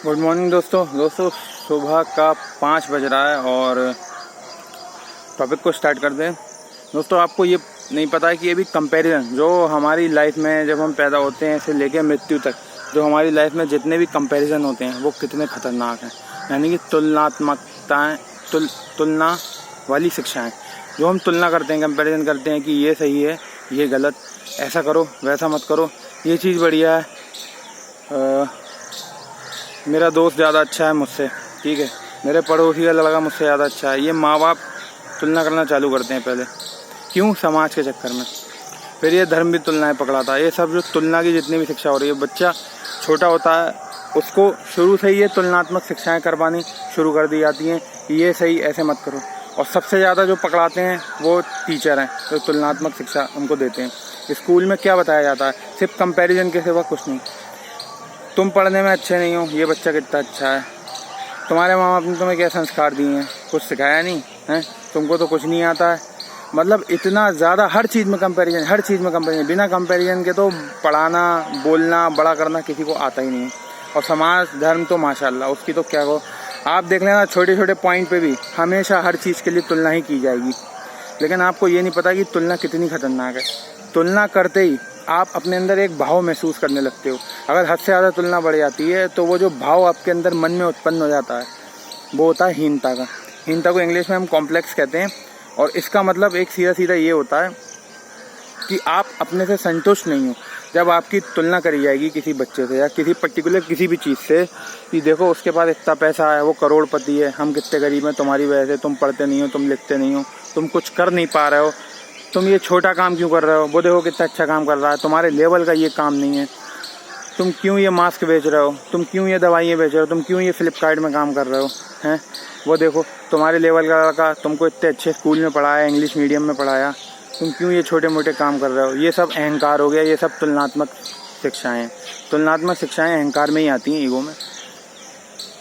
Good morning दोस्तों सुबह का 5 बज रहा है और टॉपिक को स्टार्ट कर दें। दोस्तों आपको ये नहीं पता है कि ये भी कंपैरिजन जो हमारी लाइफ में जब हम पैदा होते हैं से लेकर मृत्यु तक जो हमारी लाइफ में जितने भी कंपैरिजन होते हैं वो कितने खतरनाक हैं। यानी कि तुलनात्मकताएं तुलना वाली शिक्षाएं जो हम तुलना करते हैं, कंपैरिजन करते हैं कि ये सही है, ये गलत, ऐसा करो वैसा मत करो, ये चीज़ बढ़िया है, मेरा दोस्त ज़्यादा अच्छा है मुझसे, ठीक है, मेरे पड़ोसी का लड़का मुझसे ज़्यादा अच्छा है। ये माँ बाप तुलना करना चालू करते हैं पहले, क्यों? समाज के चक्कर में। फिर ये धर्म भी तुलनाएं पकड़ाता है। ये सब जो तुलना की जितनी भी शिक्षा हो रही है, बच्चा छोटा होता है उसको शुरू से ही ये तुलनात्मक शिक्षाएं करवानी शुरू कर दी जाती हैं, ये सही ऐसे मत करो। और सबसे ज़्यादा जो पकड़ाते हैं वो टीचर हैं जो तुलनात्मक शिक्षा उनको देते हैं। स्कूल में क्या बताया जाता है? सिर्फ कंपैरिजन के सिवा कुछ नहीं। तुम पढ़ने में अच्छे नहीं हो, ये बच्चा कितना अच्छा है, तुम्हारे माँ बाप ने तुम्हें क्या संस्कार दिए हैं, कुछ सिखाया नहीं है, तुमको तो कुछ नहीं आता है। मतलब इतना ज़्यादा हर चीज़ में कंपैरिजन, हर चीज़ में कंपैरिजन। बिना कंपैरिजन के तो पढ़ाना, बोलना, बड़ा करना किसी को आता ही नहीं है। और समाज धर्म तो माशाल्लाह उसकी तो क्या कहो। आप देख लेना, छोटे छोटे पॉइंट पे भी हमेशा हर चीज़ के लिए तुलना ही की जाएगी। लेकिन आपको ये नहीं पता कि तुलना कितनी खतरनाक है। तुलना करते ही आप अपने अंदर एक भाव महसूस करने लगते हो। अगर हद से ज़्यादा तुलना बढ़ जाती है तो वो जो भाव आपके अंदर मन में उत्पन्न हो जाता है वो होता है हीनता का। हीनता को इंग्लिश में हम कॉम्प्लेक्स कहते हैं। और इसका मतलब एक सीधा सीधा ये होता है कि आप अपने से संतुष्ट नहीं हो। जब आपकी तुलना करी जाएगी किसी बच्चे से या किसी पर्टिकुलर किसी भी चीज़ से कि देखो उसके पास इतना पैसा है, वो करोड़पति है, हम कितने गरीब हैं, तुम्हारी वजह से, तुम पढ़ते नहीं हो, तुम लिखते नहीं हो, तुम कुछ कर नहीं पा रहे हो, तुम ये छोटा काम क्यों कर रहे हो, वो देखो कितना अच्छा काम कर रहा है, तुम्हारे लेवल का ये काम नहीं है, तुम क्यों ये मास्क बेच रहे हो, तुम क्यों ये दवाइयाँ बेच रहे हो, तुम क्यों ये फ्लिपकार्ट में काम कर रहे हो, हैं वो देखो तुम्हारे लेवल का लड़का तुमको इतने अच्छे स्कूल में पढ़ाया, इंग्लिश मीडियम में पढ़ाया, तुम क्यों ये छोटे मोटे काम कर रहे हो। ये सब अहंकार हो गया। ये सब तुलनात्मक शिक्षाएँ। तुलनात्मक शिक्षाएँ अहंकार में ही आती हैं, ईगो में।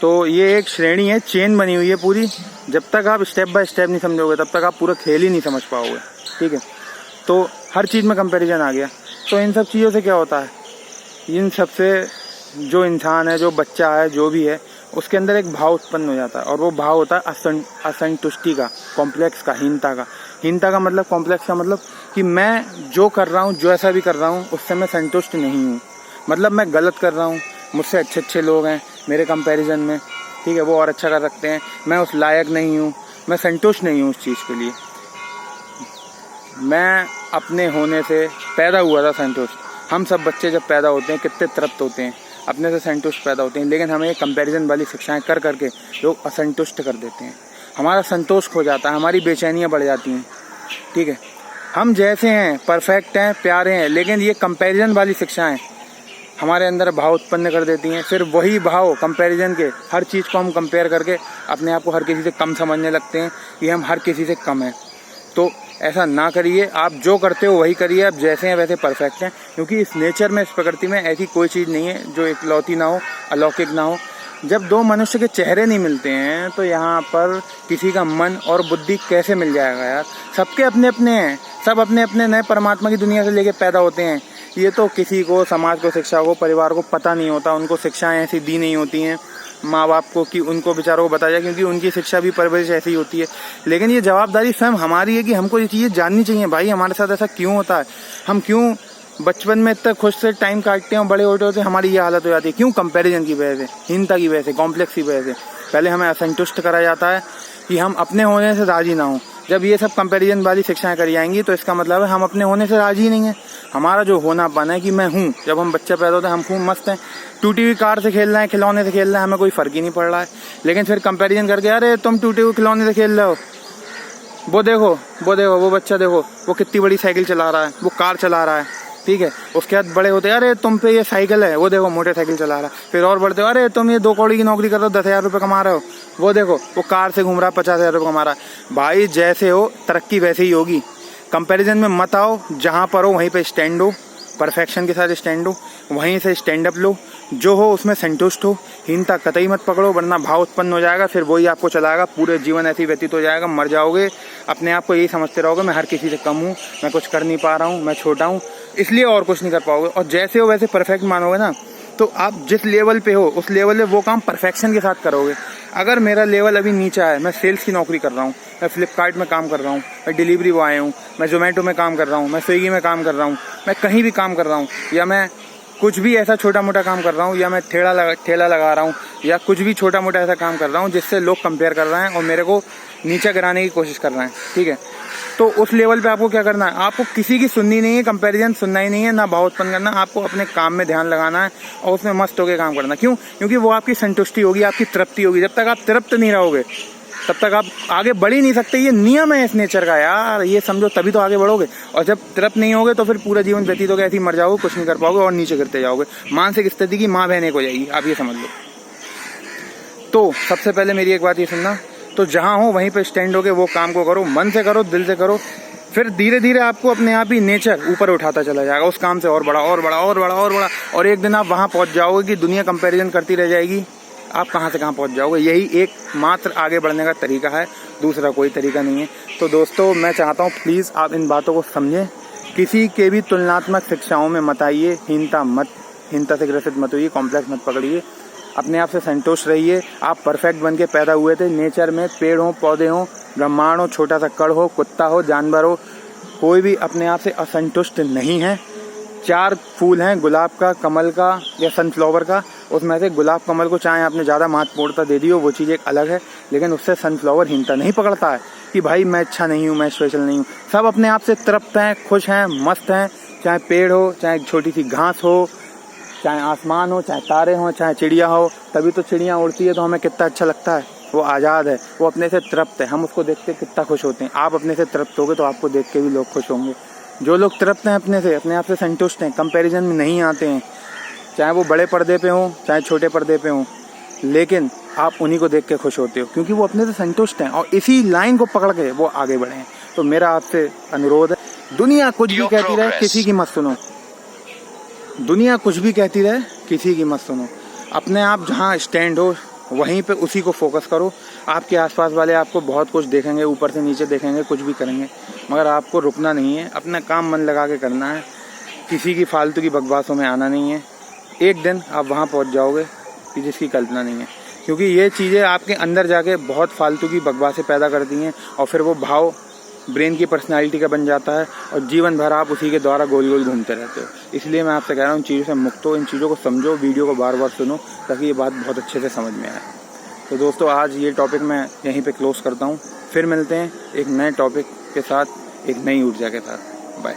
तो ये एक श्रेणी है, चेन बनी हुई है पूरी। जब तक आप स्टेप बाय स्टेप नहीं समझोगे तब तक आप पूरा खेल ही नहीं समझ पाओगे, ठीक है। तो हर चीज़ में कंपैरिजन आ गया। तो इन सब चीज़ों से क्या होता है, इन सब से जो इंसान है, जो बच्चा है, जो भी है, उसके अंदर एक भाव उत्पन्न हो जाता है। और वो भाव होता है असंतुष्टि का, कॉम्प्लेक्स का, हीनता का। हीनता का मतलब, कॉम्प्लेक्स का मतलब कि मैं जो कर रहा हूँ, जो ऐसा भी कर रहा हूँ, उससे मैं संतुष्ट नहीं हूँ। मतलब मैं गलत कर रहा हूँ, मुझसे अच्छे अच्छे लोग हैं मेरे कंपैरिजन में, ठीक है, वो और अच्छा कर सकते हैं, मैं उस लायक नहीं हूँ, मैं संतुष्ट नहीं हूँ उस चीज़ के लिए। मैं अपने होने से पैदा हुआ था संतुष्ट। हम सब बच्चे जब पैदा होते हैं कितने तृप्त होते हैं, अपने से संतुष्ट पैदा होते हैं। लेकिन हमें कंपैरिजन वाली शिक्षाएं कर करके लोग असंतुष्ट कर देते हैं। हमारा संतोष खो जाता है, हमारी बेचैनियाँ बढ़ जाती हैं, ठीक है। हम जैसे हैं, परफेक्ट हैं, प्यारे हैं, लेकिन ये कंपैरिजन वाली शिक्षाएं हमारे अंदर भाव उत्पन्न कर देती हैं। फिर वही भाव कंपैरिजन के, हर चीज़ को हम कंपेयर करके अपने आप को हर किसी से कम समझने लगते हैं कि हम हर किसी से कम हैं। तो ऐसा ना करिए। आप जो करते हो वही करिए। आप जैसे हैं वैसे परफेक्ट हैं, क्योंकि इस नेचर में, इस प्रकृति में ऐसी कोई चीज़ नहीं है जो इकलौती ना हो, अलौकिक ना हो। जब दो मनुष्य के चेहरे नहीं मिलते हैं तो यहाँ पर किसी का मन और बुद्धि कैसे मिल जाएगा यार। सबके अपने अपने हैं, सब अपने अपने नए परमात्मा की दुनिया से लेके पैदा होते हैं। ये तो किसी को, समाज को, शिक्षा को, परिवार को पता नहीं होता। उनको शिक्षाएं ऐसी दी नहीं होती हैं माँ बाप को कि उनको बेचारों को बताया, क्योंकि उनकी शिक्षा भी, परवरिश ऐसी होती है। लेकिन ये जवाबदारी स्वयं हमारी है कि हमको ये चीज़ें जाननी चाहिए। भाई हमारे साथ ऐसा क्यों होता है, हम क्यों बचपन में इतना खुश से टाइम काटते हैं और बड़े होते होते हमारी ये हालत हो जाती है। क्यों? कंपैरिजन की वजह से, हीनता की वजह से, कॉम्प्लेक्स की वजह से। पहले हमें असंतुष्ट करा जाता है कि हम अपने होने से राजी ना हो। जब ये सब कंपैरिजन वाली शिक्षाएं करी जाएंगी तो इसका मतलब है हम अपने होने से राजी नहीं है। हमारा जो होनापन है कि मैं हूँ, जब हम बच्चे पैदा होते हैं हम खूब मस्त हैं, टूटी हुई कार से खेल रहे हैं, खिलौने से खेल रहे हैं, हमें कोई फ़र्क ही नहीं पड़ रहा है। लेकिन फिर कंपैरिजन करके, अरे तुम टूटे हुए खिलौने से खेल रहे हो, वो देखो वो बच्चा देखो वो कितनी बड़ी साइकिल चला रहा है, वो कार चला रहा है, ठीक है। उसके बाद बड़े होते, अरे तुम पे ये साइकिल है, वो देखो मोटरसाइकिल चला रहा है। फिर और बढ़ते हो, अरे तुम ये 2 कौड़ी की नौकरी कर रहे हो, 10,000 रुपये कमा रहे हो, वो देखो वो कार से घूम रहा है, 50,000 रुपये कमा रहा है। भाई जैसे हो तरक्की वैसे ही होगी। कंपैरिजन में मत आओ, जहाँ पर हो वहीं पे स्टैंड हो, परफेक्शन के साथ स्टैंड हो, वहीं से स्टैंड अप लो, जो हो उसमें संतुष्ट हो। हीनता कतई मत पकड़ो, वरना भाव उत्पन्न हो जाएगा, फिर वही आपको चलाएगा। पूरे जीवन ऐसे ही व्यतीत हो जाएगा, मर जाओगे, अपने आप को यही समझते रहोगे मैं हर किसी से कम हूँ, मैं कुछ कर नहीं पा रहा हूँ, मैं छोटा हूँ, इसलिए और कुछ नहीं कर पाओगे। और जैसे हो वैसे परफेक्ट मानोगे ना, तो आप जिस लेवल पे हो उस लेवल पे वो काम परफेक्शन के साथ करोगे। अगर मेरा लेवल अभी नीचा है, मैं सेल्स की नौकरी कर रहा हूँ, मैं फ्लिपकार्ट में काम कर रहा हूँ, मैं डिलीवरी बॉय हूँ, मैं जोमेटो में काम कर रहा हूँ, मैं स्विगी में काम कर रहा हूँ, मैं कहीं भी काम कर रहा हूँ, या मैं कुछ भी ऐसा छोटा मोटा काम कर रहा हूँ, या मैं ठेला लगा रहा हूँ, या कुछ भी छोटा मोटा ऐसा काम कर रहा हूँ जिससे लोग कंपेयर कर रहे हैं और मेरे को नीचा गिराने की कोशिश कर रहे हैं, ठीक है। तो उस लेवल पे आपको क्या करना है, आपको किसी की सुननी नहीं है, कंपैरिजन सुनना ही नहीं है, ना भाव उत्पन्न करना, आपको अपने काम में ध्यान लगाना है और उसमें मस्त होकर काम करना। क्यों? क्योंकि वो आपकी संतुष्टि होगी, आपकी तृप्ति होगी। जब तक आप तृप्त नहीं रहोगे तब तक आप आगे बढ़ ही नहीं सकते। ये नियम है इस नेचर का यार, ये समझो, तभी तो आगे बढ़ोगे। और जब तृप्त नहीं होगे तो फिर पूरा जीवन व्यतीत होगा, ऐसे ही मर जाओगे, कुछ नहीं कर पाओगे और नीचे गिरते जाओगे। मानसिक स्थिति की माँ बहने को जाएगी, आप ये समझ लो। तो सबसे पहले मेरी एक बात ये सुनना, तो जहाँ हो वहीं पे स्टैंड होके वो काम को करो, मन से करो, दिल से करो। फिर धीरे धीरे आपको अपने आप ही नेचर ऊपर उठाता चला जाएगा उस काम से, और बड़ा और बड़ा और बड़ा और बड़ा। और एक दिन आप वहाँ पहुँच जाओगे कि दुनिया कंपैरिजन करती रह जाएगी, आप कहाँ से कहाँ पहुँच जाओगे। यही एक मात्र आगे बढ़ने का तरीका है, दूसरा कोई तरीका नहीं है। तो दोस्तों, मैं चाहता हूँ प्लीज़ आप इन बातों को समझें। किसी के भी तुलनात्मक शिक्षाओं में मत आइए, हीनता से ग्रसित मत होइए, कॉम्प्लेक्स मत पकड़िए, अपने आप से संतुष्ट रहिए। आप परफेक्ट बन के पैदा हुए थे। नेचर में पेड़ हो, पौधे हो, ब्रह्मांड हो, छोटा सा कण हो, कुत्ता हो, जानवर हो, कोई भी अपने आप से असंतुष्ट नहीं है। 4 फूल हैं, गुलाब का, कमल का या सनफ्लावर का। उसमें से गुलाब कमल को चाहे आपने ज़्यादा महत्वपूर्णता दे दी हो, वो चीज़ एक अलग है, लेकिन उससे सनफ्लावर हीनता नहीं पकड़ता है कि भाई मैं अच्छा नहीं हूँ, मैं स्पेशल नहीं हूँ। सब अपने आप से तृप्त हैं, खुश हैं, मस्त हैं। चाहे पेड़ हो, चाहे छोटी सी घास हो, चाहे आसमान हो, चाहे तारे हों, चाहे चिड़िया हो। तभी तो चिड़िया उड़ती है तो हमें कितना अच्छा लगता है। वो आज़ाद है, वो अपने से तृप्त है, हम उसको देख के कितना खुश होते हैं। आप अपने से तृप्त होगे तो आपको देख के भी लोग खुश होंगे। जो लोग तृप्त हैं अपने से, अपने आप से संतुष्ट हैं, कंपैरिजन में नहीं आते हैं, चाहे वो बड़े पर्दे पे हों चाहे छोटे पर्दे पे हों, लेकिन आप उन्हीं को देख के खुश होते हो क्योंकि वो अपने से संतुष्ट हैं और इसी लाइन को पकड़ के वो आगे बढ़े हैं। तो मेरा आपसे अनुरोध है, दुनिया कुछ भी कहती रहे, किसी की मत सुनो। दुनिया कुछ भी कहती रहे, किसी की मत सुनो। अपने आप जहाँ स्टैंड हो वहीं पे उसी को फोकस करो। आपके आसपास वाले आपको बहुत कुछ देखेंगे, ऊपर से नीचे देखेंगे, कुछ भी करेंगे, मगर आपको रुकना नहीं है, अपना काम मन लगा के करना है। किसी की फालतू की बकवासों में आना नहीं है। एक दिन आप वहाँ पहुँच जाओगे कि जिसकी कल्पना नहीं है, क्योंकि ये चीज़ें आपके अंदर जाके बहुत फालतू की बकवासें पैदा करती हैं और फिर वो भाव ब्रेन की पर्सनालिटी का बन जाता है और जीवन भर आप उसी के द्वारा गोल गोल घूमते रहते हो। इसलिए मैं आपसे कह रहा हूँ, इन चीज़ों से मुक्त हो, इन चीज़ों को समझो, वीडियो को बार बार सुनो ताकि ये बात बहुत अच्छे से समझ में आए। तो दोस्तों, आज ये टॉपिक मैं यहीं पे क्लोज करता हूँ। फिर मिलते हैं एक नए टॉपिक के साथ, एक नई ऊर्जा के साथ। बाय।